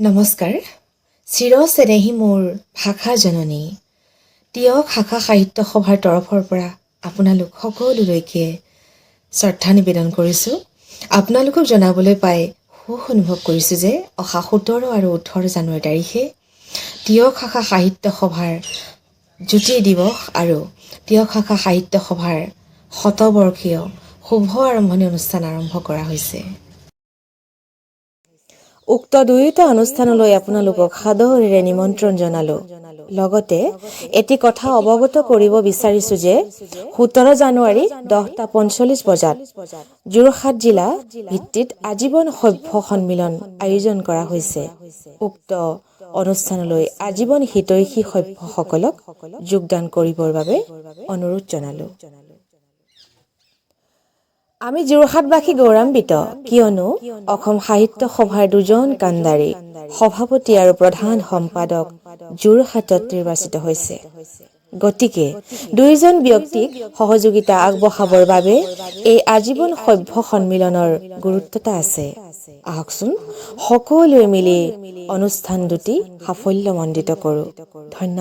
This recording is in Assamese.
নমস্কাৰ। চিৰচেনেহী মোৰ ভাষা জননী তিয়ক শাখা সাহিত্য সভাৰ তৰফৰ পৰা আপোনালোক সকলোলৈকে শ্ৰদ্ধা নিবেদন কৰিছোঁ। আপোনালোকক জনাবলৈ পাই সুখ অনুভৱ কৰিছোঁ যে অহা 17 আৰু 18 জানুৱাৰী তাৰিখে তিয়ক শাখা সাহিত্য সভাৰ জ্যোতি দিৱস আৰু তিয়ক শাখা সাহিত্য সভাৰ শতবৰ্ষীয় শুভ আৰম্ভণি অনুষ্ঠান আৰম্ভ কৰা হৈছে। উক্ত দুয়োটা অনুষ্ঠানলৈ আপোনালোকক সাদৰেৰে নিমন্ত্ৰণ জনালো। লগতে এটি কথা অৱগত কৰিব বিচাৰিছো যে 17 জানুৱাৰী 10:45 বজাত যোৰহাট জিলা ভিত্তিত আজীৱন সভ্য সন্মিলন আয়োজন কৰা হৈছে। উক্ত অনুষ্ঠানলৈ আজীৱন হিতৈষী সভ্যসকলক যোগদান কৰিবৰ বাবে অনুৰোধ জনালো। আমি যোৰহাটবাসী গৌৰৱান্বিত কিয়নো অসম সাহিত্য সভাৰ দুজন কাণ্ডাৰী সভাপতি আৰু প্ৰধান সম্পাদক যোৰহাটত নিৰ্বাচিত হৈছে। গতিকে দুইজন ব্যক্তিক সহযোগিতা আগবঢ়াবৰ বাবে এই আজীৱন সভ্য সন্মিলনৰ গুৰুত্বতা আছে। আহকচোন সকলোৱে মিলি অনুষ্ঠান দুটি সাফল্যমণ্ডিত কৰোঁ। ধন্যবাদ।